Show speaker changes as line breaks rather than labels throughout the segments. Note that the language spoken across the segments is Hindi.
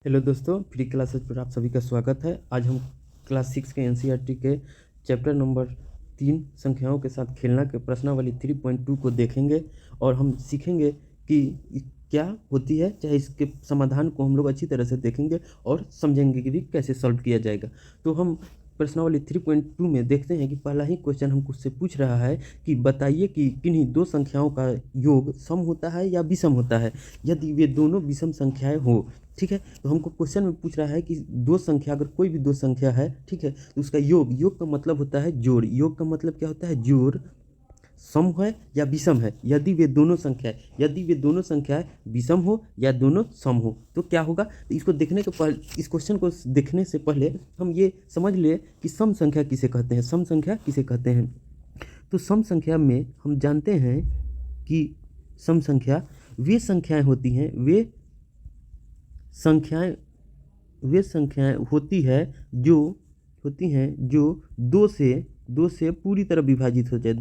हेलो दोस्तों, फ्री क्लासेज पर आप सभी का स्वागत है। आज हम क्लास 6 के एनसीईआरटी के चैप्टर नंबर 3 संख्याओं के साथ खेलना के प्रश्नावली 3.2 को देखेंगे और हम सीखेंगे कि क्या होती है, चाहे इसके समाधान को हम लोग अच्छी तरह से देखेंगे और समझेंगे कि भी कैसे सॉल्व किया जाएगा। तो हम प्रश्नावली 3.2 में देखते हैं कि पहला ही क्वेश्चन हमको उससे पूछ रहा है कि बताइए कि किन्हीं दो संख्याओं का योग सम होता है या विषम होता है यदि वे दोनों विषम संख्याएं हो। ठीक है, तो हमको क्वेश्चन में पूछ रहा है कि दो संख्या, अगर कोई भी दो संख्या है, ठीक है, तो उसका योग का मतलब होता है जोड़। योग का मतलब क्या होता है? जोड़। सम है या विषम है, यदि वे दोनों संख्याएं विषम हो या दोनों सम हो तो क्या होगा। तो इसको देखने के पहले, इस क्वेश्चन को देखने से पहले हम ये समझ ले कि सम संख्या किसे कहते हैं। सम संख्या किसे कहते हैं? तो सम संख्या में हम जानते हैं कि सम संख्या वे संख्याएं होती हैं, वे संख्याएं होती हैं जो दो से पूरी तरह विभाजित हो जाए।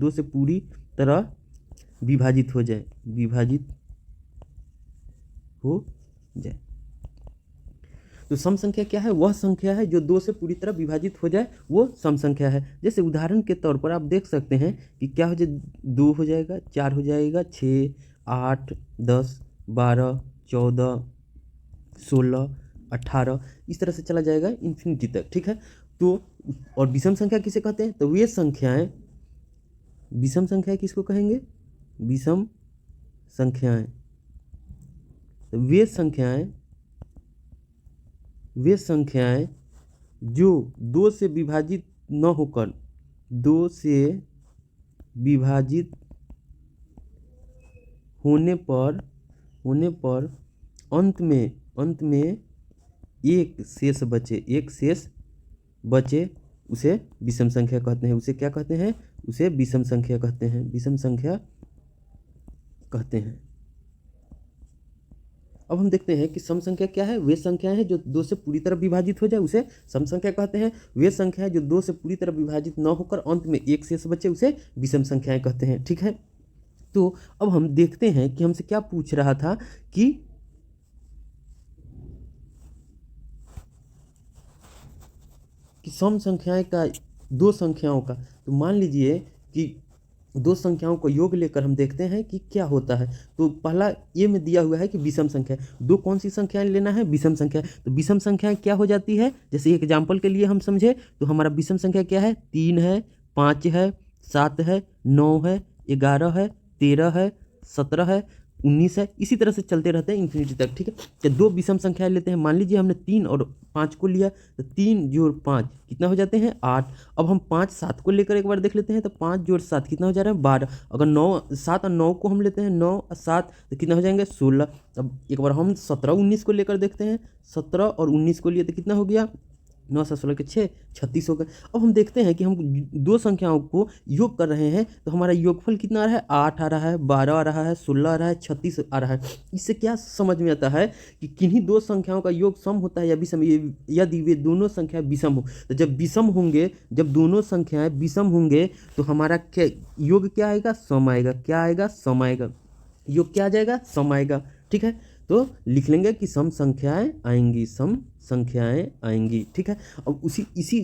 तो सम संख्या क्या है? वह संख्या है जो दो से पूरी तरह विभाजित हो जाए, वो सम संख्या है। जैसे उदाहरण के तौर पर आप देख सकते हैं कि क्या हो जाए, 2 हो जाएगा, 4 हो जाएगा, 6, 8, 10, 12, 14, 16, 18, इस तरह से चला जाएगा इन्फिनिटी तक। ठीक है, तो और विषम संख्या किसे कहते हैं? तो वे संख्याएं, विषम संख्याएं किसको कहेंगे? विषम संख्याएं। तो वे संख्याएं जो दो से विभाजित न होकर, दो से विभाजित होने पर अंत में एक शेष बचे, उसे विषम संख्या कहते हैं। उसे क्या कहते हैं? उसे विषम संख्या कहते हैं। अब हम देखते हैं कि सम संख्या क्या है। वे संख्याएं हैं जो दो से पूरी तरह विभाजित हो जाए, उसे सम संख्या कहते हैं। वे संख्याएं जो दो से पूरी तरह विभाजित न होकर अंत में एक शेष बचे, उसे विषम संख्याएं कहते हैं। ठीक है, तो अब हम देखते हैं कि हमसे क्या पूछ रहा था कि सम संख्याएं का, दो संख्याओं का, तो मान लीजिए कि दो संख्याओं को योग लेकर हम देखते हैं कि क्या होता है। तो पहला ये में दिया हुआ है कि विषम संख्या, दो कौन सी संख्याएं लेना है? विषम संख्या। तो विषम संख्याएं क्या हो जाती है? जैसे एक एग्जांपल के लिए हम समझे तो हमारा विषम संख्या क्या है? 3 है, 5 है, 7 है, 9 है, 11 है, 13 है, 17 है, 19 है, इसी तरह से चलते रहते हैं इन्फिनिटी तक। ठीक है, तो दो विषम संख्याएं लेते हैं। मान लीजिए हमने 3 और 5 को लिया, तो 3 जोड़ 5 कितना हो जाते हैं? 8। अब हम 5, 7 को लेकर एक बार देख लेते हैं, तो 5 जोड़ 7 कितना हो जा रहा है? 12। अगर 9, 7 और 9 को हम लेते हैं, 9 और 7 तो कितना हो जाएंगे? 16। अब एक बार हम 17, 19 को लेकर देखते हैं, 17 और 19 को लिए तो कितना हो गया? 9 से 16 के 6, 36 हो गए। अब हम देखते हैं कि हम दो संख्याओं को योग कर रहे हैं, तो हमारा योगफल कितना आ रहा है? 8 आ रहा है, 12 आ रहा है, 16 आ रहा है, 36 आ रहा है। इससे क्या समझ में आता है कि किन्हीं दो संख्याओं का योग सम होता है या विषम, यदि वे दोनों संख्या विषम हो। तो जब विषम होंगे, जब दोनों संख्याएं विषम होंगे तो हमारा क्या योग क्या आएगा? सम आएगा। क्या आएगा? सम आएगा। योग क्या आ जाएगा? सम आएगा। ठीक है, तो लिख लेंगे कि सम संख्याएं आएंगी। ठीक है, अब इसी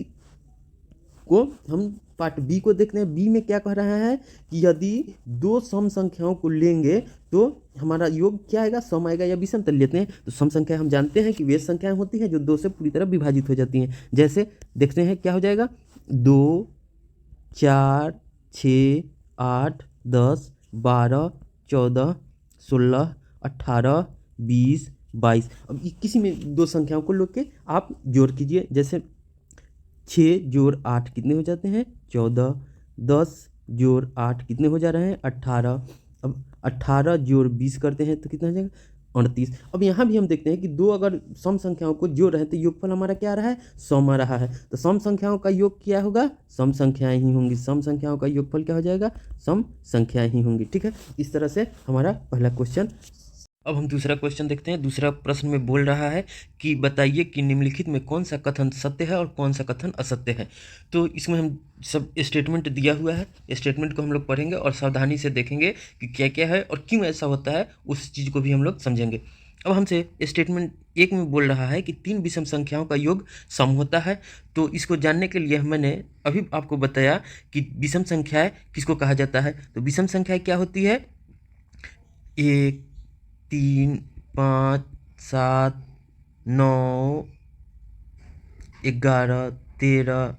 को हम पार्ट बी को देखते हैं। बी में क्या कह रहा है कि यदि दो सम संख्याओं को लेंगे तो हमारा योग क्या आएगा? सम आएगा या विषम। तो लेते हैं, तो सम संख्या हम जानते हैं कि वे संख्याएं होती हैं जो दो से पूरी तरह विभाजित हो जाती हैं। जैसे देखते हैं क्या हो जाएगा, 2, 4, 6, 8, 10, 12, 14, 16, 18, 20, 22। अब किसी में दो संख्याओं को लोग के आप जोड़ कीजिए। जैसे 6 जोड़ 8 कितने हो जाते हैं? 14। 10 जोड़ 8 कितने हो जा रहे हैं? 18। अब 18 जोड़ 20 करते हैं तो कितना हो जाएगा? 38। अब यहाँ भी हम देखते हैं कि दो अगर सम संख्याओं को जोड़ रहे हैं तो योगफल हमारा क्या आ रहा है? सम आ रहा है। तो सम संख्याओं का योग क्या होगा? सम संख्याएं ही होंगी। सम संख्याओं का योगफल क्या हो जाएगा? सम संख्याएं ही होंगी। ठीक है, इस तरह से हमारा पहला क्वेश्चन। अब हम दूसरा क्वेश्चन देखते हैं। दूसरा प्रश्न में बोल रहा है कि बताइए कि निम्नलिखित में कौन सा कथन सत्य है और कौन सा कथन असत्य है। तो इसमें हम सब स्टेटमेंट दिया हुआ है, स्टेटमेंट को हम लोग पढ़ेंगे और सावधानी से देखेंगे कि क्या क्या है और क्यों ऐसा होता है, उस चीज़ को भी हम लोग समझेंगे। अब हमसे स्टेटमेंट 1 में बोल रहा है कि 3 विषम संख्याओं का योग सम होता है। तो इसको जानने के लिए मैंने अभी आपको बताया कि विषम संख्याएं किसको कहा जाता है। तो विषम संख्याएं क्या होती है? 1, 3, 5, 7, 9, 11, 13।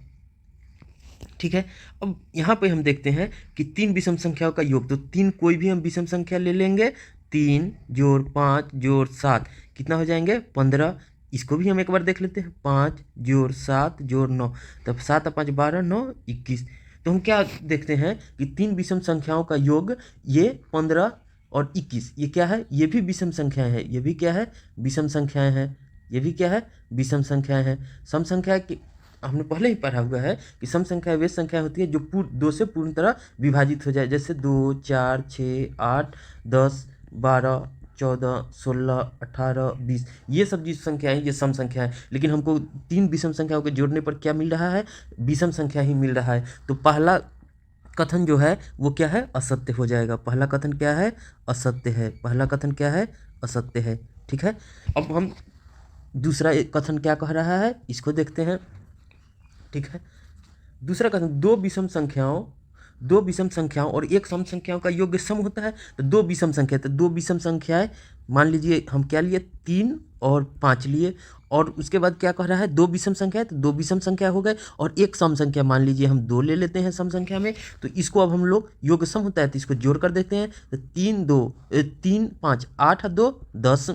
ठीक है। अब यहाँ पे हम देखते हैं कि 3 विषम संख्याओं का योग, तो 3 कोई भी हम विषम संख्या ले लेंगे, 3 जोड़ 5 जोड़ 7 कितना हो जाएंगे? 15। इसको भी हम एक बार देख लेते हैं, 5 जोड़ 7 जोड़ 9, तब 7 और 5 12, 9 21। तो हम क्या देखते हैं कि 3 विषम संख्याओं का योग ये 15 और 21, ये क्या है? ये भी विषम संख्याएं हैं। ये भी क्या है? विषम संख्याएं हैं। ये भी क्या है? विषम संख्याएं हैं। सम संख्या की हमने पहले ही पढ़ा हुआ है कि सम संख्या वे संख्या होती है जो दो से पूर्ण तरह विभाजित हो जाए, जैसे 2, 4, 6, 8, 10, 12, 14, 16, 18, 20। ये सब जो संख्याएं ये सम संख्या है। लेकिन हमको 3 विषम संख्याओं के जोड़ने पर क्या मिल रहा है? विषम संख्या ही मिल रहा है। तो पहला कथन जो है वो क्या है? असत्य हो जाएगा। पहला कथन क्या है? असत्य है। पहला कथन क्या है? असत्य है। ठीक है। अब हम दूसरा कथन क्या कह रहा है, इसको देखते हैं। ठीक है। दूसरा कथन, दो विषम संख्याओं और एक सम संख्याओं का योग सम होता है। तो दो विषम संख्या, तो दो विषम संख्याएं मान लीजिए हम क्या लिए? 3 और 5 लिए। और उसके बाद क्या कह रहा है? दो विषम संख्या है, तो दो विषम संख्या हो गए। और एक सम संख्या मान लीजिए हम 2 ले लेते हैं सम संख्या में, तो इसको अब हम लोग योग सम होता है तो इसको जोड़ कर देते हैं। तो 3 5 8 2 10।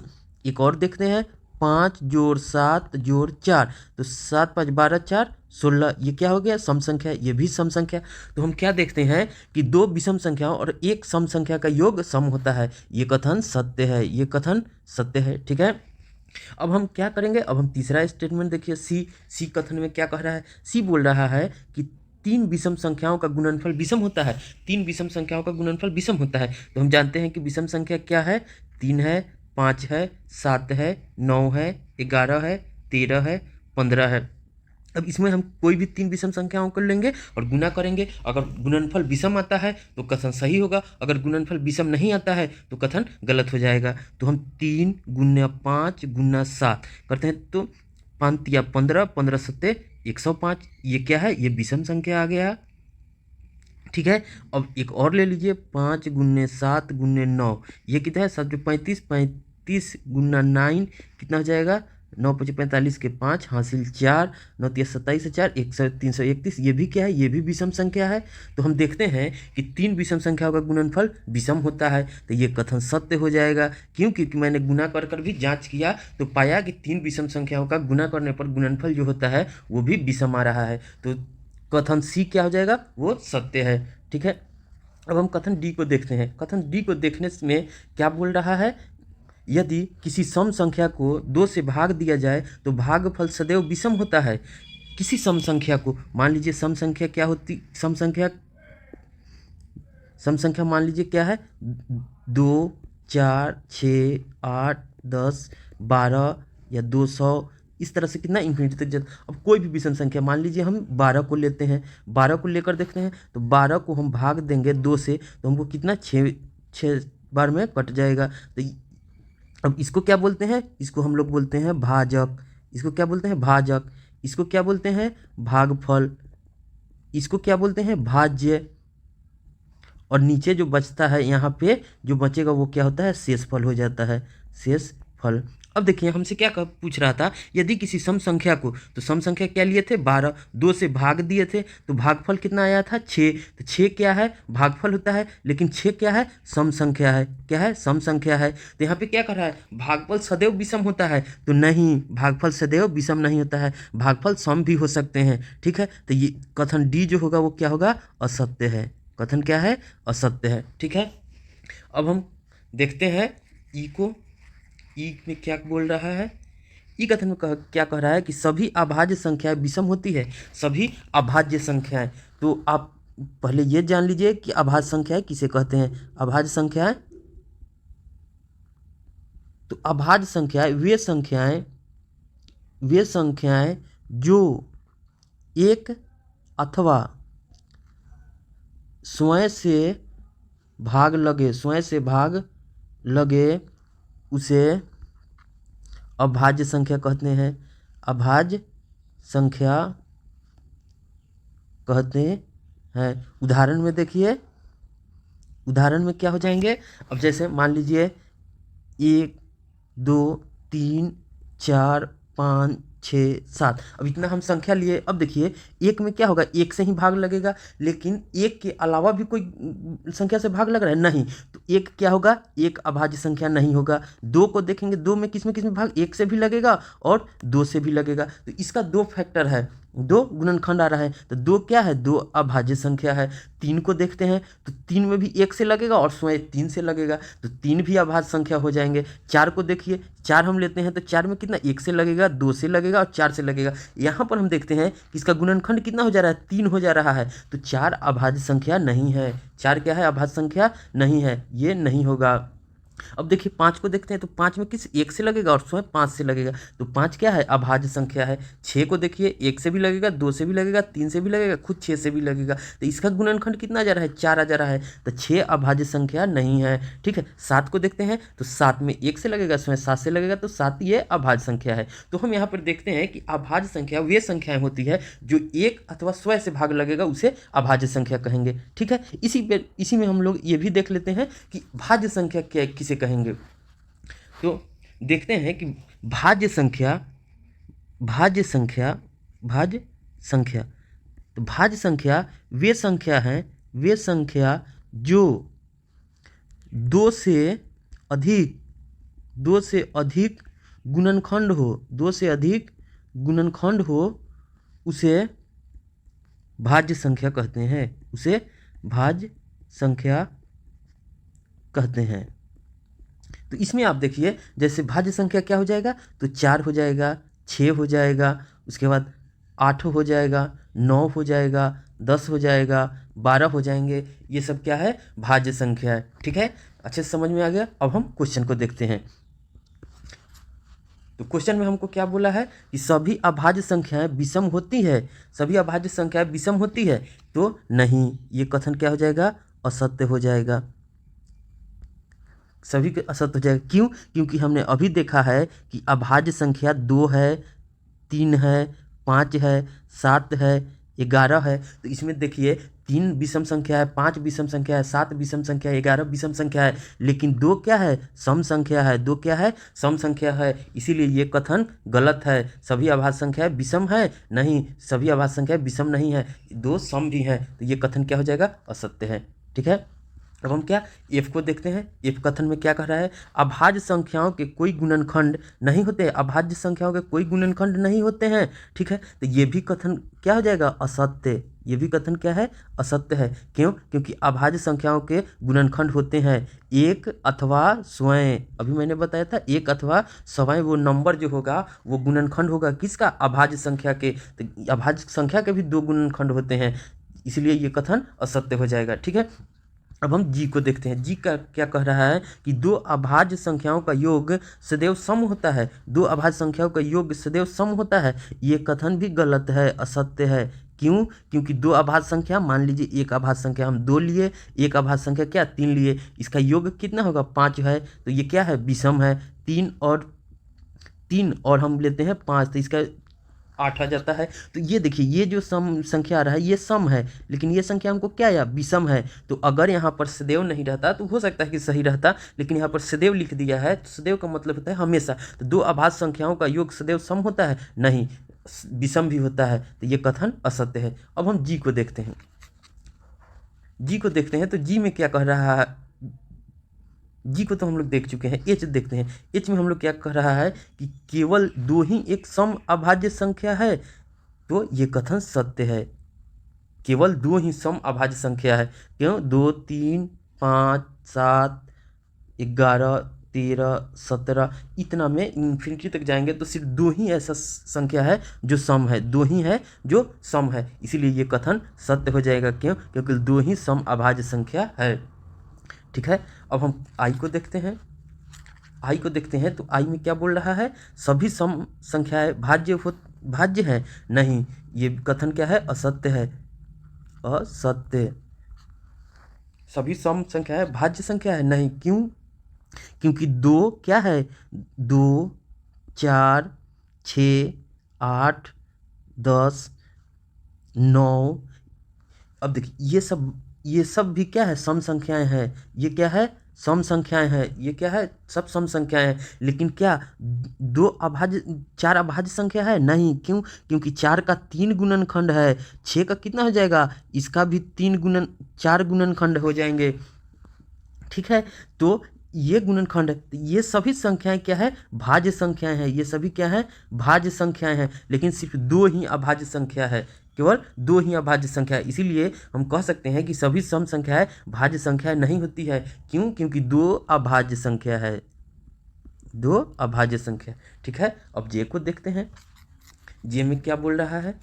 एक और देखते हैं, 5 जोड़ 7 जोड़ 4, तो 7 5 12 4 16। ये क्या हो गया? सम संख्या। ये भी सम संख्या। तो हम क्या देखते हैं कि दो विषम संख्याओं और एक सम संख्या का योग सम होता है। ये कथन सत्य है। ये कथन सत्य है। ठीक है। अब हम क्या करेंगे? अब हम तीसरा स्टेटमेंट देखिए, सी कथन में क्या कह रहा है? सी बोल रहा है कि 3 विषम संख्याओं का गुणनफल विषम होता है। 3 विषम संख्याओं का गुणनफल विषम होता है। तो हम जानते हैं कि विषम संख्या क्या है? 3 है, 5 है, 7 है, 9 है, 11 है, 13 है, 15 है। अब इसमें हम कोई भी 3 विषम संख्याओं को लेंगे और गुना करेंगे। अगर गुणनफल विषम आता है तो कथन सही होगा, अगर गुणनफल विषम नहीं आता है तो कथन गलत हो जाएगा। तो हम 3 गुना 5 गुना 7 करते हैं, तो 5 या 15, 15 सत्ते 105। ये क्या है? ये विषम संख्या आ गया। ठीक है। अब एक और ले लीजिए, 5 गुने 7 गुने 9, ये कितना है? 7 35, 35 गुना 9 कितना हो जाएगा? 9 5 45 के 5 हासिल 4, 9 3 27 से 4 331। ये भी क्या है? ये भी विषम संख्या है। तो हम देखते हैं कि 3 विषम संख्याओं का गुणनफल विषम होता है। तो ये कथन सत्य हो जाएगा। क्यों? क्योंकि मैंने गुना कर कर भी जांच किया तो पाया कि 3 विषम संख्याओं का गुना करने पर गुणनफल जो होता है वो भी विषम आ रहा है। तो कथन सी क्या हो जाएगा? वो सत्य है। ठीक है। अब हम कथन डी को देखते हैं। कथन डी को देखने में क्या बोल रहा है? यदि किसी सम संख्या को 2 से भाग दिया जाए तो भागफल सदैव विषम होता है। किसी सम संख्या को, मान लीजिए सम संख्या क्या होती? सम संख्या मान लीजिए क्या है? 2 4 6 8 10 12 या 200, इस तरह से कितना इन्फिनिटी तक जाता। अब कोई भी विषम संख्या मान लीजिए हम 12 को लेते हैं, 12 को लेकर देखते हैं, तो 12 को हम भाग देंगे 2 से तो हमको कितना 6 बार में कट जाएगा। तो अब इसको क्या बोलते हैं? इसको हम लोग बोलते हैं भाजक। इसको क्या बोलते हैं? भाजक। इसको क्या बोलते हैं? भागफल। इसको क्या बोलते हैं? भाज्य। और नीचे जो बचता है यहाँ पे जो बचेगा वो क्या होता है? शेषफल हो जाता है। शेषफल। अब देखिए हमसे क्या पूछ रहा था, यदि किसी सम संख्या को, तो सम संख्या क्या लिए थे? 12, 2 से भाग दिए थे तो भागफल कितना आया था? 6। तो 6 क्या है? भागफल होता है। लेकिन 6 क्या है? सम संख्या है। क्या है? सम संख्या है। तो यहाँ पे क्या कर रहा है? भागफल सदैव विषम होता है, तो नहीं, भागफल सदैव विषम नहीं होता है, भागफल सम भी हो सकते हैं। ठीक है। तो ये कथन डी जो होगा वो क्या होगा? असत्य है। कथन क्या है? असत्य है। ठीक है। अब हम देखते हैं ई को। ई में क्या बोल रहा है? ई कथन में क्या कह रहा है कि सभी अभाज्य संख्याएं विषम होती है। सभी अभाज्य संख्याएं, तो आप पहले ये जान लीजिए कि अभाज्य संख्याएं किसे कहते हैं। अभाज्य संख्याएं, तो अभाज्य संख्याएं वे संख्याएं जो एक अथवा स्वयं से भाग लगे उसे अभाज्य संख्या कहते हैं, अभाज्य संख्या कहते हैं। उदाहरण में देखिए, उदाहरण में क्या हो जाएंगे। अब जैसे मान लीजिए 1 2 3 4 5 6 7, अब इतना हम संख्या लिए। अब देखिए एक में क्या होगा, एक से ही भाग लगेगा, लेकिन एक के अलावा भी कोई संख्या से भाग लग रहा है नहीं, तो एक क्या होगा, एक अभाज्य संख्या नहीं होगा। दो को देखेंगे, दो में किस में भाग, एक से भी लगेगा और दो से भी लगेगा, तो इसका दो फैक्टर है, दो गुणनखंड आ रहा है, तो दो क्या है, दो अभाज्य संख्या है। तीन को देखते हैं तो तीन में भी एक से लगेगा और स्वयं तीन से लगेगा, तो तीन भी अभाज्य संख्या हो जाएंगे। चार को देखिए, चार हम लेते हैं तो चार में कितना, एक से लगेगा, दो से लगेगा और चार से लगेगा। यहाँ पर हम देखते हैं कि इसका गुणनखंड कितना हो जा रहा है, तीन हो जा रहा है, तो चार अभाज्य संख्या नहीं है। चार क्या है, अभाज्य संख्या नहीं है, ये नहीं होगा। अब देखिए पाँच को देखते हैं तो पाँच में किस, एक से लगेगा और स्वयं पाँच से लगेगा, तो पाँच क्या है, अभाज्य संख्या है। छः को देखिए, एक से भी लगेगा, दो से भी लगेगा, तीन से भी लगेगा, खुद छः से भी लगेगा, तो इसका गुणनखंड कितना आ जा रहा है, चार आ जा रहा है, तो छः अभाज्य संख्या नहीं है। ठीक है, सात को देखते हैं तो सात में एक से लगेगा, स्वयं सात से लगेगा, तो सात ये अभाज्य संख्या है। तो हम यहाँ पर देखते हैं कि अभाज्य संख्या वे संख्याएं होती है जो एक अथवा स्वयं से भाग लगेगा, उसे अभाज्य संख्या कहेंगे। ठीक है, इसी में हम लोग ये भी देख लेते हैं कि भाज्य संख्या क्या किसे कहेंगे। तो देखते हैं कि भाज्य संख्या, भाज्य संख्या, भाज्य संख्या, तो भाज्य संख्या वे संख्या हैं, वे संख्या जो दो से अधिक गुणनखंड हो, दो से अधिक गुणनखंड हो, उसे भाज्य संख्या कहते हैं, उसे भाज्य संख्या कहते हैं। तो इसमें आप देखिए, जैसे भाज्य संख्या क्या हो जाएगा, तो चार हो जाएगा, छः हो जाएगा, उसके बाद आठ हो जाएगा, नौ हो जाएगा, 10 हो जाएगा, 12 हो जाएंगे, ये सब क्या है, भाज्य संख्या है। ठीक है, अच्छे से समझ में आ गया। अब हम क्वेश्चन को देखते हैं। तो क्वेश्चन में हमको क्या बोला है कि सभी अभाज्य संख्याएं विषम होती है, सभी अभाज्य संख्याएं विषम होती है, तो नहीं, ये कथन क्या हो जाएगा, असत्य हो जाएगा, सभी के असत्य हो जाएगा। क्यों, क्योंकि हमने अभी देखा है कि अभाज्य संख्या 2 है, 3 है, 5 है, 7 है, 11 है, तो इसमें देखिए 3 विषम संख्या है, 5 विषम संख्या है, 7 विषम संख्या है, 11 विषम संख्या है, लेकिन 2 क्या है, सम संख्या है, 2 क्या है, सम संख्या है, इसीलिए ये कथन गलत है। सभी अभाज्य संख्याएं विषम है नहीं, सभी अभाज्य संख्याएं विषम नहीं है, 2 सम भी हैं, तो ये कथन क्या हो जाएगा, असत्य है। ठीक है, अब हम क्या एफ को देखते हैं। एफ कथन में क्या कह रहा है, अभाज्य संख्याओं के कोई गुणनखंड नहीं होते, अभाज्य संख्याओं के कोई गुणनखंड नहीं होते हैं। ठीक है, तो ये भी कथन क्या हो जाएगा, असत्य, ये भी कथन क्या है, असत्य है। क्यों, क्योंकि अभाज्य संख्याओं के गुणनखंड होते हैं एक अथवा स्वयं, अभी मैंने बताया था एक अथवा स्वयं, वो नंबर जो होगा वो गुणनखंड होगा किसका, अभाज्य संख्या के, तो अभाज्य संख्या के भी 2 गुणनखंड होते हैं, इसलिए ये कथन असत्य हो जाएगा। ठीक है, अब हम जी को देखते हैं। जी का क्या कह रहा है कि दो अभाज्य संख्याओं का योग सदैव सम होता है, दो अभाज्य संख्याओं का योग सदैव सम होता है, ये कथन भी गलत है, असत्य है। क्यों, क्योंकि दो अभाज्य संख्या, मान लीजिए एक अभाज्य संख्या हम 2 लिए, एक अभाज्य संख्या क्या 3 लिए, इसका योग कितना होगा 5 है, तो ये क्या है, विषम है। 3 और हम लेते हैं 5, तो इसका 8 आ जाता है। तो ये देखिए, ये जो सम संख्या आ रहा है ये सम है, लेकिन ये संख्या हमको क्या या विषम है, तो अगर यहाँ पर सदैव नहीं रहता तो हो सकता है कि सही रहता, लेकिन यहाँ पर सदैव लिख दिया है, तो सदैव का मतलब होता है हमेशा, तो दो अभाज्य संख्याओं का योग सदैव सम होता है नहीं, विषम भी होता है, तो ये कथन असत्य है। अब हम जी को देखते हैं। जी को देखते हैं तो जी में क्या कह रहा है, जी को तो हम लोग देख चुके हैं। एच देखते हैं, एच में हम लोग क्या कह रहा है कि केवल 2 ही एक सम अभाज्य संख्या है, तो ये कथन सत्य है, केवल 2 ही सम अभाज्य संख्या है। क्यों, 2 3 5 7 11 13 17 इतना में इन्फिनिटी तक जाएंगे तो सिर्फ 2 ही ऐसा संख्या है जो सम है, 2 ही है जो सम है, इसीलिए ये कथन सत्य हो जाएगा। क्यों, क्योंकि 2 ही सम अभाज्य संख्या है। ठीक है, अब हम आई को देखते हैं। आई को देखते हैं तो आई में क्या बोल रहा है, सभी सम संख्याएं भाज्य हैं नहीं, ये कथन क्या है, असत्य है, असत्य, सभी सम संख्याएं भाज्य संख्या है नहीं। क्यों, क्योंकि 2 क्या है, 2 4, 6, 8, 10, 9। अब देखिए ये सब भी क्या है, सम संख्याएं हैं। ये क्या है, सम संख्याएं हैं। ये क्या है, सब सम संख्याएं हैं। लेकिन क्या चार अभाज्य संख्या है? नहीं। क्यों? क्योंकि 4 का 3 गुणनखंड है। 6 का कितना हो जाएगा? इसका भी 4 गुणनखंड हो जाएंगे। ठीक है, तो ये गुणनखंड है। ये सभी संख्याएं क्या है, भाज्य संख्याएं हैं। ये सभी क्या है, भाज्य संख्याएं हैं। लेकिन सिर्फ 2 ही अभाज्य संख्या है, केवल 2 ही अभाज्य संख्या है। इसीलिए हम कह सकते हैं कि सभी सम संख्याएं भाज्य संख्या नहीं होती है। क्यों? क्योंकि 2 अभाज्य संख्या है, 2 अभाज्य संख्या। ठीक है, अब जे को देखते हैं। जे में क्या बोल रहा है?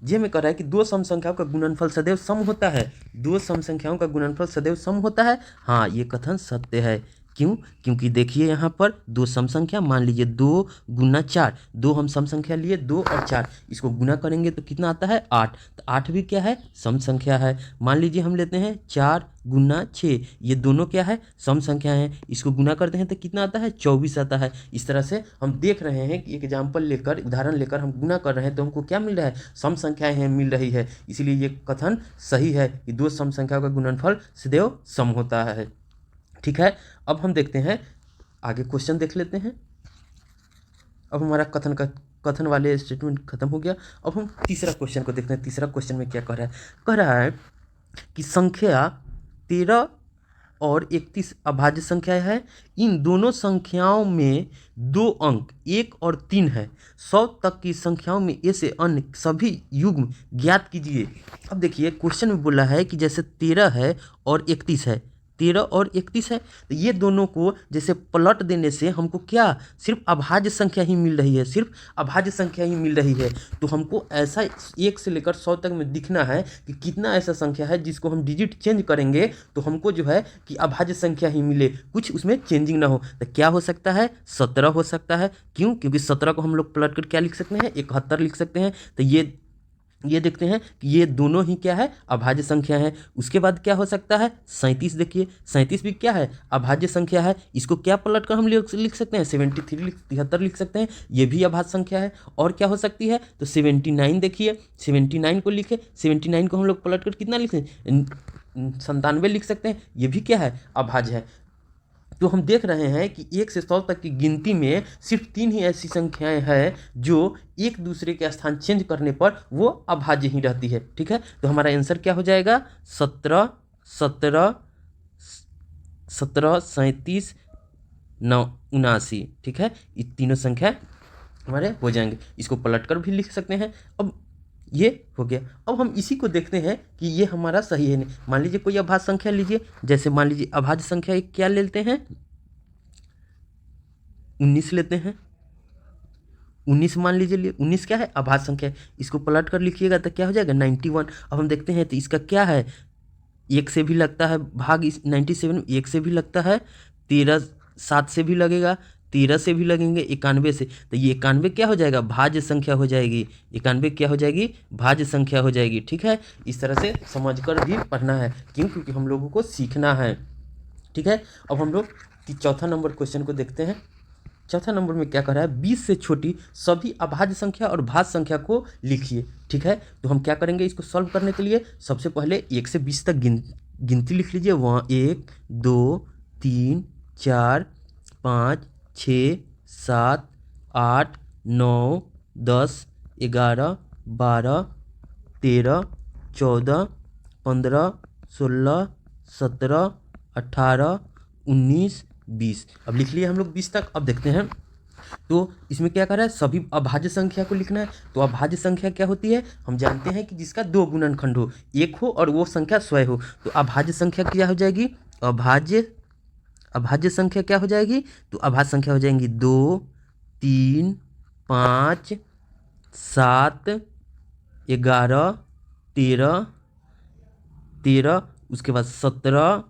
जे में कह रहा है कि 2 सम संख्याओं का गुणनफल सदैव सम होता है। 2 सम संख्याओं का गुणनफल सदैव सम होता है। हाँ, ये कथन सत्य है। क्यों? क्योंकि देखिए यहाँ पर 2 सम संख्या, मान लीजिए 2 गुना 4, 2 हम सम संख्या लिए, 2 और 4, इसको गुना करेंगे तो कितना आता है? 8। तो 8 भी क्या है, सम संख्या है। मान लीजिए हम लेते हैं 4 गुना 6, ये दोनों क्या है, सम संख्या है। इसको गुना करते हैं तो कितना आता है? 24 आता है। इस तरह से हम देख रहे हैं कि एग्जाम्पल लेकर, उदाहरण लेकर हम गुना कर रहे हैं तो हमको क्या मिल रहा है, सम संख्याएं हैं मिल रही है। इसीलिए ये कथन सही है कि 2 सम संख्याओं का गुणनफल सदैव सम होता है। ठीक है, अब हम देखते हैं आगे, क्वेश्चन देख लेते हैं। अब हमारा कथन वाले स्टेटमेंट खत्म हो गया। अब हम तीसरा क्वेश्चन को देखते हैं। तीसरा क्वेश्चन में क्या कह रहा है? कह रहा है कि संख्या 13 और 31 अभाज्य संख्या है। इन दोनों संख्याओं में 2 अंक 1 और 3 है। 100 तक की संख्याओं में ए से अन्य सभी युग्म ज्ञात कीजिए। अब देखिए क्वेश्चन में बोला है कि जैसे 13 है और 31 है, 13 और 31 है, तो ये दोनों को जैसे पलट देने से हमको क्या, सिर्फ अभाज्य संख्या ही मिल रही है, सिर्फ अभाज्य संख्या ही मिल रही है। तो हमको ऐसा 1 से लेकर 100 तक में दिखना है कि कितना ऐसा संख्या है जिसको हम डिजिट चेंज करेंगे तो हमको जो है कि अभाज्य संख्या ही मिले, कुछ उसमें चेंजिंग ना हो। तो क्या हो सकता है? 17 हो सकता है। क्यों? क्योंकि 17 को हम लोग पलट कर क्या लिख सकते हैं, 71 लिख सकते हैं। तो ये देखते हैं कि ये दोनों ही क्या है, अभाज्य संख्या है। उसके बाद क्या हो सकता है? 37। देखिए 37 भी क्या है, अभाज्य संख्या है। इसको क्या पलट कर हम लिख सकते हैं, 73 लिख सकते हैं। ये भी अभाज्य संख्या है। और क्या हो सकती है? तो 79। देखिए 79 को लिखे, 79 को हम लोग पलट कर कितना लिखें, 97 लिख सकते हैं। ये भी क्या है, अभाज्य है। तो हम देख रहे हैं कि 1 से 100 तक की गिनती में सिर्फ 3 ही ऐसी संख्याएं हैं जो एक दूसरे के स्थान चेंज करने पर वो अभाज्य ही रहती है। ठीक है, तो हमारा आंसर क्या हो जाएगा? 17, 17, 17, 37, 79। ठीक है, ये तीनों संख्या हमारे हो जाएंगे। इसको पलट कर भी लिख सकते हैं। अब ये हो गया। अब हम इसी को देखते हैं कि ये हमारा सही है नहीं। मान लीजिए कोई अभाज्य संख्या लीजिए, जैसे मान लीजिए अभाज्य संख्या एक क्या लेते हैं, 19 लेते हैं। 19 मान लीजिए 19 क्या है, अभाज्य संख्या है। इसको पलट कर लिखिएगा तो क्या हो जाएगा, 91। अब हम देखते हैं तो इसका क्या है, 1 से भी लगता है भाग, इस 97 1 से भी लगता है, 13 7 से भी लगेगा, 13 से भी लगेंगे, 91 से। तो ये 91 क्या हो जाएगा, भाज्य संख्या हो जाएगी। 91 क्या हो जाएगी, भाज्य संख्या हो जाएगी। ठीक है, इस तरह से समझकर भी पढ़ना है। क्यों? क्योंकि हम लोगों को सीखना है। ठीक है, अब हम लोग चौथा नंबर क्वेश्चन को देखते हैं। चौथा नंबर में क्या कर रहा है, 20 से छोटी सभी अभाज्य संख्या और भाज्य संख्या को लिखिए। ठीक है, तो हम क्या करेंगे इसको सॉल्व करने के लिए, सबसे पहले 1 से 20 तक गिनती लिख लीजिए। वहाँ 1 2 3 4 5 6 7 8 9 10 11 12 13 14 15 16 17 18 19 20। अब लिख लिए हम लोग 20 तक। अब देखते हैं तो इसमें क्या कर रहा है, सभी अभाज्य संख्या को लिखना है। तो अभाज्य संख्या क्या होती है, हम जानते हैं कि जिसका 2 गुणनखंड हो, 1 हो और वो संख्या स्वयं हो। तो अभाज्य संख्या क्या हो जाएगी, अभाज्य संख्या क्या हो जाएगी, तो अभाज्य संख्या हो जाएंगी 2 3 5 7 11 13, उसके बाद 17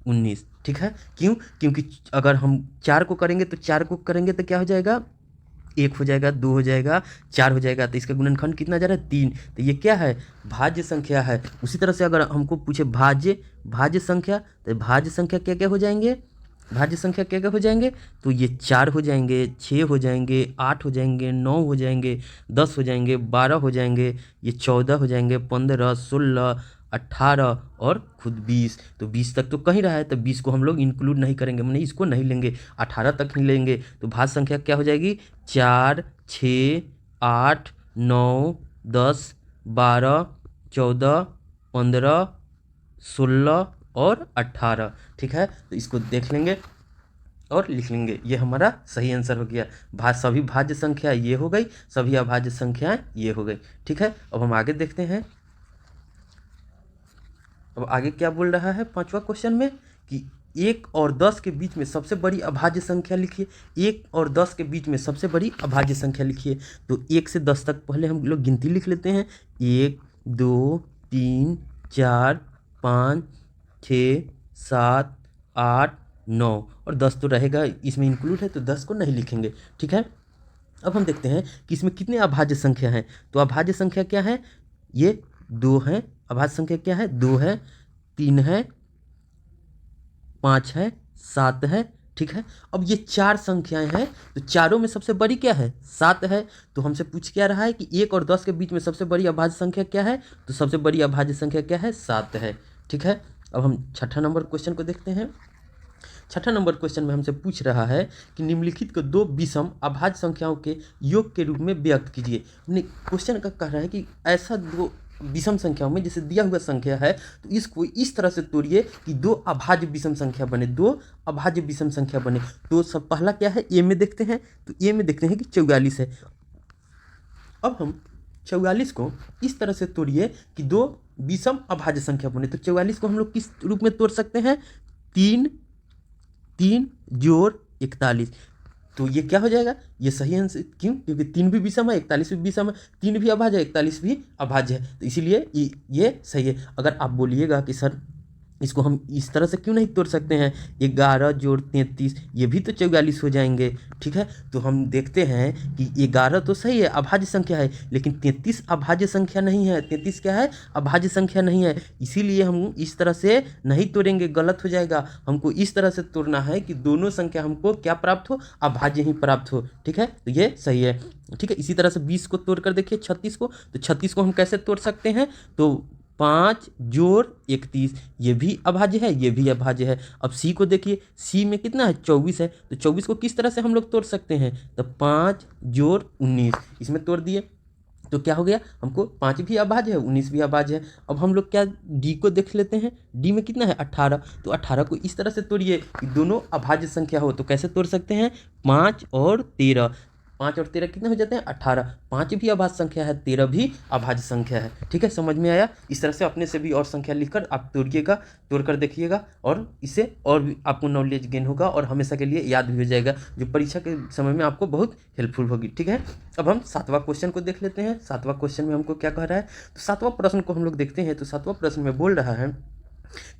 19। ठीक है, क्यों? क्योंकि अगर हम 4 को करेंगे तो 4 को करेंगे तो क्या हो जाएगा, 1 हो जाएगा, 2 हो जाएगा, 4 हो जाएगा। तो इसका गुणनखंड कितना जा रहा है, 3। तो ये क्या है, भाज्य संख्या है। उसी तरह से अगर हमको पूछे भाज्य संख्या, तो भाज्य संख्या क्या क्या हो जाएंगे, भाज्य संख्या क्या क्या हो जाएंगे, तो ये 4 हो जाएंगे, 6 हो जाएंगे, 8 हो जाएंगे, 9 हो जाएंगे, 10 हो जाएंगे, 12 हो जाएंगे, ये 14 हो जाएंगे, 15, 16, 18 और खुद 20। तो 20 तक तो कहीं रहा है, तो 20 को हम लोग इंक्लूड नहीं करेंगे, मैंने इसको नहीं लेंगे, 18 तक ही लेंगे। तो भाज्य संख्या क्या हो जाएगी, 4, 6, 8, 9, 10, 12, 14, 15, 16 और 18। ठीक है, तो इसको देख लेंगे और लिख लेंगे, ये हमारा सही आंसर हो गया। सभी भाज्य संख्या ये हो गई, सभी अभाज्य संख्याएं ये हो गई। ठीक है, अब हम आगे देखते हैं। अब आगे क्या बोल रहा है 5वां क्वेश्चन में कि 1 और 10 के बीच में सबसे बड़ी अभाज्य संख्या लिखिए। 1 और 10 के बीच में सबसे बड़ी अभाज्य संख्या लिखिए। तो 1 से 10 तक पहले हम लोग गिनती लिख लेते हैं। 1, 2, 3, 4, 5, 6, 7, 8, 9 और 10 तो रहेगा, इसमें इंक्लूड है, तो 10 को नहीं लिखेंगे। ठीक है, अब हम देखते हैं कि इसमें कितने अभाज्य संख्या हैं। तो अभाज्य संख्या क्या है, ये 2 हैं। अभाज्य संख्या क्या है, 2 है, 3 है, 5 है, 7 है। ठीक है, अब ये 4 संख्याएं हैं, तो चारों में सबसे बड़ी क्या है, 7 है। तो हमसे पूछ क्या रहा है कि 1 और 10 के बीच में सबसे बड़ी अभाज्य संख्या क्या है, तो सबसे बड़ी अभाज्य संख्या क्या है, 7 है। ठीक है, अब हम 6ठा नंबर क्वेश्चन को देखते हैं। 6ठा नंबर क्वेश्चन में हमसे पूछ रहा है कि निम्नलिखित को 2 विषम अभाज्य संख्याओं के योग के रूप में व्यक्त कीजिए। हमने क्वेश्चन का कह रहा है कि ऐसा 2 विषम संख्याओं में, जैसे दिया हुआ संख्या है, तो इसको इस तरह से तोड़िए कि 2 अभाज्य विषम संख्या बने, 2 अभाज्य विषम संख्या बने। तो सब पहला क्या है, ए में देखते हैं। तो ए में देखते हैं कि 44 है। अब हम 44 को इस तरह से तोड़िए कि 2 विषम अभाज्य संख्या बने। तो 44 को हम लोग किस रूप में तोड़ सकते हैं, 3 जोड़ 41। तो ये क्या हो जाएगा, ये सही आंसर। क्यों, क्योंकि 3 भी विषम है, 41 भी विषम है, 3 भी अभाज्य है, 41 भी अभाज्य है, तो इसीलिए ये सही है। अगर आप बोलिएगा कि सर इसको हम इस तरह से क्यों नहीं तोड़ सकते हैं, 11 जोड़ 33, ये भी तो 44 हो जाएंगे। ठीक है, तो हम देखते हैं कि 11 तो सही है, अभाज्य संख्या है, लेकिन 33 अभाज्य संख्या नहीं है। 33 क्या है, अभाज्य संख्या नहीं है, इसीलिए हम इस तरह से नहीं तोड़ेंगे, गलत हो जाएगा। हमको इस तरह से तोड़ना है कि दोनों संख्या हमको क्या प्राप्त हो, अभाज्य ही प्राप्त हो। ठीक है, तो ये सही है। ठीक है, इसी तरह से 20 को तोड़ कर देखिए 36 को। तो 36 को हम कैसे तोड़ सकते हैं, तो 5 जोड़ 31, ये भी अभाज्य है, ये भी अभाज्य है। अब सी को देखिए, सी में कितना है, 24 है। तो 24 को किस तरह से हम लोग तोड़ सकते हैं, तो 5 जोड़ 19, इसमें तोड़ दिए तो क्या हो गया, हमको 5 भी अभाज्य है, 19 भी अभाज्य है। अब हम लोग क्या डी को देख लेते हैं। डी में कितना है, 18। तो 18 को इस तरह से तोड़िए कि दोनों अभाज्य संख्या हो। तो कैसे तोड़ सकते हैं, 5 और 13, 5 और 13 कितने हो जाते हैं, 18। 5 भी अभाज्य संख्या है, 13 भी अभाज्य संख्या है। ठीक है, समझ में आया। इस तरह से अपने से भी और संख्या लिखकर आप तोड़िएगा, तोड़ कर देखिएगा, और इससे और भी आपको नॉलेज गेन होगा और हमेशा के लिए याद भी हो जाएगा, जो परीक्षा के समय में आपको बहुत हेल्पफुल होगी। ठीक है, अब हम 7वां क्वेश्चन को देख लेते हैं। 7वां क्वेश्चन में हमको क्या कह रहा है, तो 7वां प्रश्न को हम लोग देखते हैं। तो 7वां प्रश्न में बोल रहा है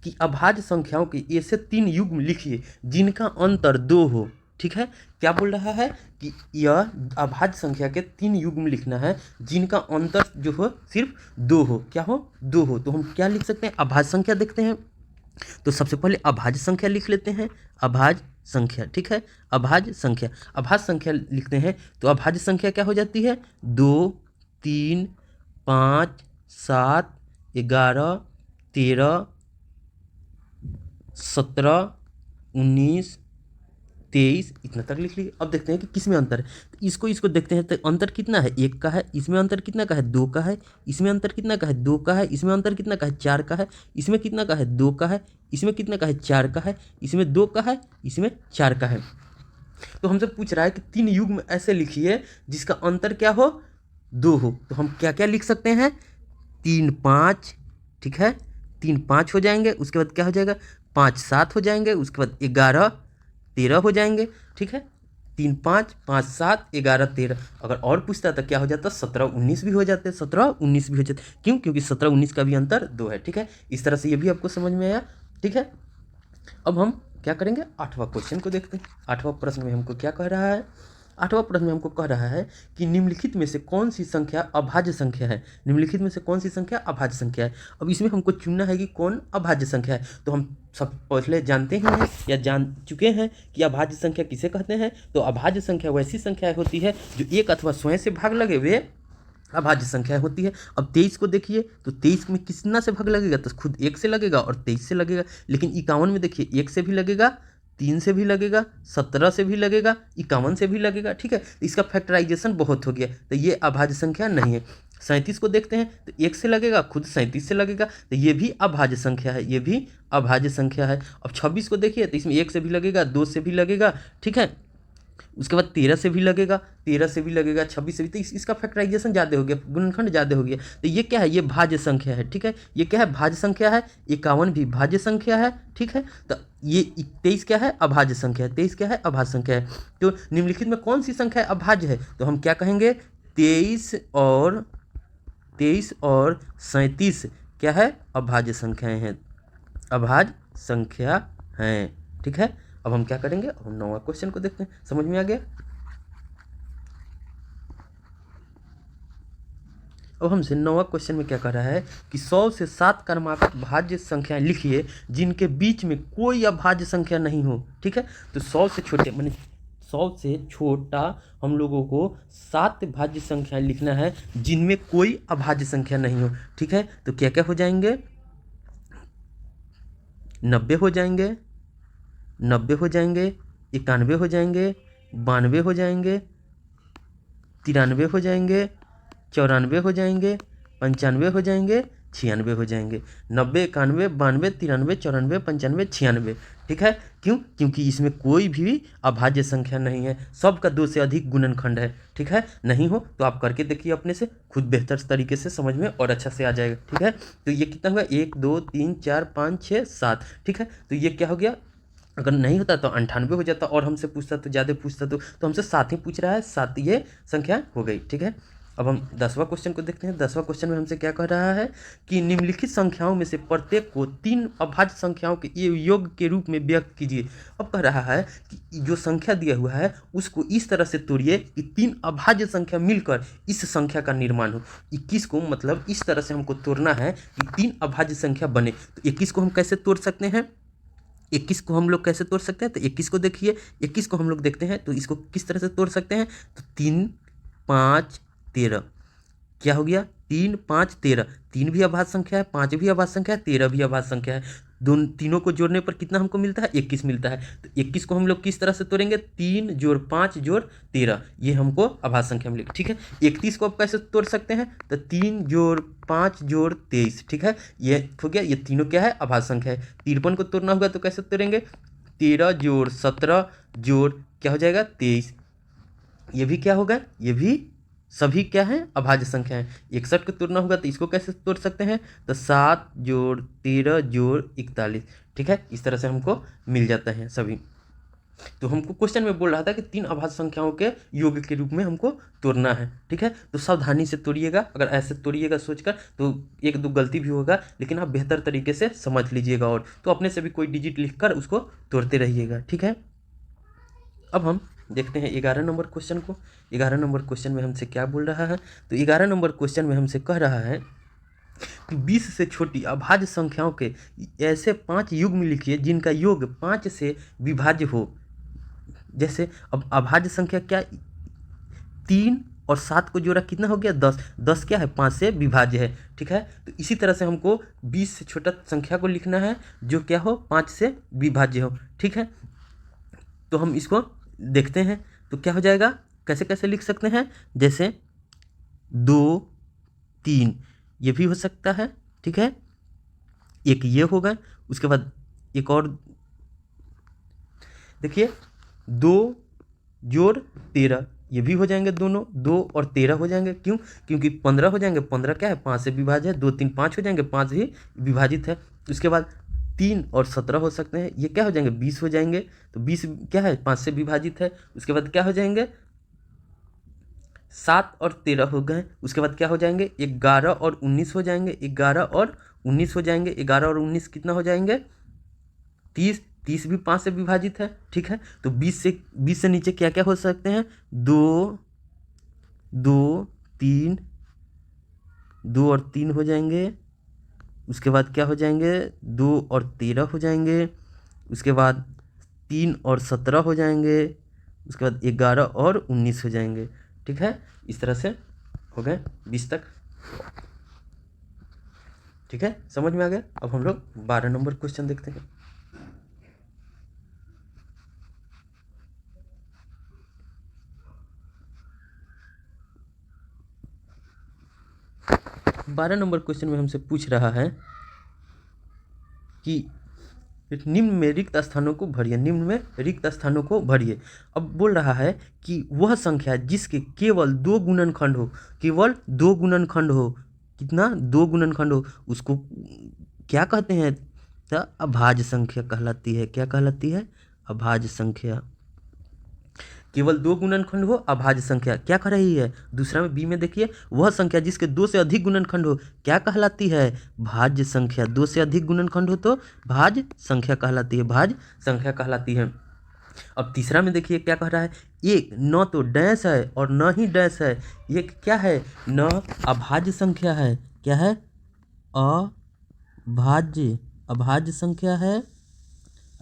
कि अभाज्य संख्याओं के ऐसे 3 युग्म लिखिए जिनका अंतर 2 हो। ठीक है, क्या बोल रहा है कि यह अभाज्य संख्या के 3 युग्म लिखना है जिनका अंतर जो हो सिर्फ 2 हो। क्या हो, 2 हो। तो हम क्या लिख सकते हैं, अभाज्य संख्या देखते हैं। तो सबसे पहले अभाज्य संख्या लिख लेते हैं, अभाज्य संख्या। ठीक है, अभाज्य संख्या, अभाज्य संख्या लिखते हैं। तो अभाज्य संख्या क्या हो जाती है, 2, 3, 5, 7, 11, 13, 17, 19, 23, इतना तक लिख लीजिए। अब देखते हैं कि किस में अंतर है। तो इसको देखते हैं। तो अंतर कितना है, 1 का है। इसमें अंतर कितना का है, 2 का है। इसमें अंतर कितना का है, 2 का है। इसमें अंतर कितना का है, 4 का है। इसमें कितना का है, 2 का है। इसमें कितना का है, 4 का है। इसमें 2 का है, इसमें 4 का है। तो हमसे पूछ रहा है कि 3 युग्म ऐसे लिखिए जिसका अंतर क्या हो, 2 हो। तो हम क्या क्या लिख सकते हैं, 3, 5। ठीक है, 3, 5 हो जाएंगे। उसके बाद क्या हो जाएगा, 5, 7 हो जाएंगे। उसके बाद 11, 13 हो जाएंगे। ठीक है, 3, 5, 5, 7, 11, 13। अगर और पूछता तो क्या हो जाता, 17, 19 भी हो जाते, 17, 19 भी हो जाते। क्यों, क्योंकि 17, 19 का भी अंतर 2 है। ठीक है, इस तरह से ये भी आपको समझ में आया। ठीक है, अब हम क्या करेंगे, 8वां क्वेश्चन को देखते हैं। 8वां प्रश्न में हमको क्या कह रहा है, 8वां प्रश्न में हमको कह रहा है कि निम्नलिखित में से कौन सी संख्या अभाज्य संख्या है। निम्नलिखित में से कौन सी संख्या अभाज्य संख्या है। अब इसमें हमको चुनना है कि कौन अभाज्य संख्या है। तो हम सब पहले जानते ही हैं या जान चुके हैं कि अभाज्य संख्या किसे कहते हैं। तो अभाज्य संख्या वैसी संख्या होती है जो एक अथवा स्वयं से भाग लगे, वे अभाज्य संख्या होती है। अब 23 को देखिए तो 23 में कितना से भाग लगेगा, तो खुद 1 से लगेगा और 23 से लगेगा। लेकिन 51 में देखिए 1 से भी लगेगा, 3 से भी लगेगा, 17 से भी लगेगा, 51 से भी लगेगा। ठीक है, इसका फैक्टराइजेशन बहुत हो गया, तो ये अभाज्य संख्या नहीं है। 37 को देखते हैं तो 1 से लगेगा, खुद 37 से लगेगा, तो ये भी अभाज्य संख्या है, ये भी अभाज्य संख्या है। अब 26 को देखिए तो इसमें 1 से भी लगेगा, 2 से भी लगेगा, ठीक है, उसके बाद 13 से भी लगेगा, 13 से भी लगेगा, 26 से भी। तो इसका फैक्टराइजेशन ज़्यादा हो गया, गुणनखंड ज़्यादा हो गया। तो ये क्या है, ये भाज्य संख्या है। ठीक है, ये क्या है, भाज्य संख्या है। 51 भी भाज्य संख्या है। ठीक है, तो ये 23 क्या है, अभाज्य संख्या है। 23 क्या है, अभाज्य संख्या है। तो निम्नलिखित में कौन सी संख्या अभाज्य है, तो हम क्या कहेंगे, 23 और 37 क्या है, अभाज्य संख्याएं हैं, अभाज्य संख्या हैं। ठीक है, अब हम क्या करेंगे, अब हम 9वां क्वेश्चन को देखते हैं। समझ में आ गया। अब हमसे 9वां क्वेश्चन में क्या कह रहा है कि 100 से 7 क्रमागत भाज्य संख्याएं लिखिए जिनके बीच में कोई अभाज्य संख्या नहीं हो। ठीक है, तो 100 से छोटे माने 100 से छोटा हम लोगों को 7 भाज्य संख्याएं लिखना है जिनमें कोई अभाज्य संख्या नहीं हो। ठीक है, तो क्या क्या हो जाएंगे, 90 हो जाएंगे, 91 हो जाएंगे, 91 हो जाएंगे, 92 हो जाएंगे, 93 हो जाएंगे, 94 हो जाएंगे, 95 हो जाएंगे, 96 हो जाएंगे। 90, 91, 92, 93, 94, 95, 96। ठीक है, क्यों, क्योंकि इसमें कोई भी अभाज्य संख्या नहीं है, सबका 2 से अधिक गुणनखंड है। ठीक है, नहीं हो तो आप करके देखिए अपने से, खुद बेहतर तरीके से समझ में और अच्छा से आ जाएगा। ठीक है, तो ये कितना हुआ, 1 2 3 4 5 6 7। ठीक है, तो ये क्या हो गया, अगर नहीं होता तो 98 हो जाता, और हमसे पूछता तो ज़्यादा पूछता तो हमसे 7 ही पूछ रहा है, 7 ये संख्या हो गई। ठीक है, अब हम 10वां क्वेश्चन को देखते हैं। 10वां क्वेश्चन में हमसे क्या कह रहा है कि निम्नलिखित संख्याओं में से प्रत्येक को 3 अभाज्य संख्याओं के योग के रूप में व्यक्त कीजिए। अब कह रहा है कि जो संख्या दिया हुआ है उसको इस तरह से तोड़िए कि 3 अभाज्य संख्या मिलकर इस संख्या का निर्माण हो। 21 को मतलब इस तरह से हमको तोड़ना है कि 3 अभाज्य संख्या बने। तो 21 को हम कैसे तोड़ सकते हैं, 21 को हम लोग कैसे तोड़ सकते हैं, तो 21 को देखिए, 21 को हम लोग देखते हैं तो इसको किस तरह से तोड़ सकते हैं, तो 3 5 13 क्या हो गया, 3 5 13, 3 भी अभाज्य संख्या है, 5 भी अभाज्य संख्या है, 13 भी अभाज्य संख्या है। तीनों को जोड़ने पर कितना हमको मिलता है, 21 मिलता है। तो 21 को हम लोग किस तरह से तोड़ेंगे, 3 जोड़ 5 जोड़ 13, ये हमको अभाज्य संख्या मिलेगी। ठीक है, 31 को आप कैसे तोड़ सकते हैं, तो 3 जोड़ 5 जोड़ 23। ठीक है, ये हो गया, ये तीनों क्या है, अभाज्य संख्या है। 53 को तोड़ना होगा तो कैसे तोड़ेंगे, 13 जोड़ 17 जोड़ क्या हो जाएगा, 23, ये भी क्या होगा, ये भी सभी क्या है, अभाज्य संख्या है। 61 को तोड़ना होगा तो इसको कैसे तोड़ सकते हैं, तो 7 जोड़ 13 जोड़ 41। ठीक है, इस तरह से हमको मिल जाता है सभी। तो हमको क्वेश्चन में बोल रहा था कि 3 अभाज्य संख्याओं के योग के रूप में हमको तोड़ना है। ठीक है, तो सावधानी से तोड़िएगा, अगर ऐसे तोड़िएगा सोचकर तो 1-2 गलती भी होगा, लेकिन आप बेहतर तरीके से समझ लीजिएगा, और तो अपने से भी कोई डिजिट लिखकर उसको तोड़ते रहिएगा। ठीक है, अब हम देखते हैं 11 नंबर क्वेश्चन को। 11 नंबर क्वेश्चन में हमसे क्या बोल रहा है, तो 11 नंबर क्वेश्चन में हमसे कह रहा है कि 20 से छोटी अभाज्य संख्याओं के ऐसे 5 युग्म लिखिए जिनका योग 5 से विभाज्य हो। जैसे अब अभाज्य संख्या क्या, 3 और 7 को जोड़ा कितना हो गया, 10। 10 क्या है, 5 से विभाज्य है। ठीक है, तो इसी तरह से हमको 20 से छोटा संख्या को लिखना है जो क्या हो, 5 से विभाज्य हो। ठीक है, तो हम इसको देखते हैं तो क्या हो जाएगा, कैसे कैसे लिख सकते हैं, जैसे 2 3 ये भी हो सकता है। ठीक है, एक ये होगा, उसके बाद एक और देखिए 2 जोड़ 13 ये भी हो जाएंगे, दोनों 2 और 13 हो जाएंगे। क्यों, क्योंकि 15 हो जाएंगे, 15 क्या है, 5 से विभाज्य है, 2 3 5 हो जाएंगे, 5 भी विभाजित है। उसके बाद 3 और 17 हो सकते हैं, ये क्या हो जाएंगे, 20 हो जाएंगे, तो 20 क्या है, 5 से विभाजित है। उसके बाद क्या हो जाएंगे, 7 और 13 हो गए। उसके बाद क्या हो जाएंगे, 11 और 19 हो जाएंगे, 11 और 19 हो जाएंगे, 11 और 19 कितना हो जाएंगे, 30, 30 भी 5 से विभाजित है, ठीक है। तो 20 से नीचे क्या क्या हो सकते हैं, 2 2 3, 2 और 3 हो जाएंगे। उसके बाद क्या हो जाएंगे, 2 और 13 हो जाएंगे। उसके बाद 3 और 17 हो जाएंगे। उसके बाद 11 और 19 हो जाएंगे, ठीक है। इस तरह से हो गए 20 तक, ठीक है, समझ में आ गया। अब हम लोग 12 नंबर क्वेश्चन देखते हैं। 12 नंबर क्वेश्चन में हमसे पूछ रहा है कि निम्न में रिक्त स्थानों को भरिए, निम्न में रिक्त स्थानों को भरिए। अब बोल रहा है कि वह संख्या जिसके केवल 2 गुणनखंड हो, केवल 2 गुणनखंड हो, कितना, 2 गुणनखंड हो, उसको क्या कहते हैं, तो अभाज्य संख्या कहलाती है। क्या कहलाती है, अभाज्य संख्या। केवल 2 गुणनखंड हो, अभाज्य संख्या। क्या कह रही है, दूसरा में बी में देखिए, वह संख्या जिसके 2 से अधिक गुणनखंड हो, क्या कहलाती है, भाज्य संख्या। 2 से अधिक गुणनखंड हो तो भाज्य संख्या कहलाती है, भाज्य संख्या कहलाती है। अब तीसरा में देखिए क्या कह रहा है, एक न तो डैश है और न ही डैश है, ये क्या है, न अभाज्य संख्या है। क्या है, अभाज्य, अभाज्य संख्या है,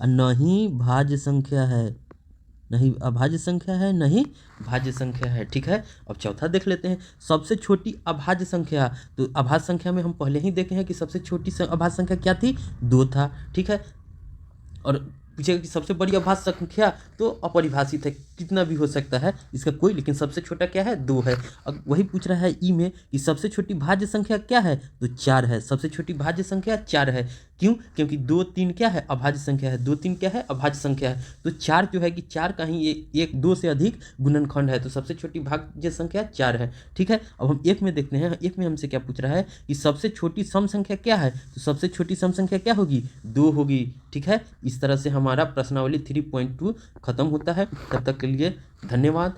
और न ही भाज्य संख्या है, नहीं अभाज्य संख्या है, नहीं भाज्य संख्या है, ठीक है। अब चौथा देख लेते हैं, सबसे छोटी अभाज्य संख्या। तो अभाज्य संख्या में हम पहले ही देखे हैं कि सबसे छोटी अभाज्य संख्या क्या थी, 2 था, ठीक है। और पूछेगा कि सबसे बड़ी अभाज्य संख्या, तो अपरिभाषित है, कितना भी हो सकता है इसका कोई, लेकिन सबसे छोटा क्या है, 2 है। अब वही पूछ रहा है ई में कि सबसे छोटी भाज्य संख्या क्या है, तो 4 है, सबसे छोटी भाज्य संख्या 4 है। क्यों, क्योंकि 2 3 क्या है, अभाज्य संख्या है, 2 3 क्या है, अभाज्य संख्या है। तो 4 जो है कि 4 का ही एक 2 से अधिक गुणनखंड है, तो सबसे छोटी भाज्य संख्या 4 है, ठीक है। अब हम एक में देखते हैं, एक में हमसे क्या पूछ रहा है कि सबसे छोटी सम संख्या क्या है, तो सबसे छोटी सम संख्या क्या होगी, 2 होगी, ठीक है। इस तरह से हमारा प्रश्नावली 3.2 खत्म होता है। तब तक के लिए धन्यवाद।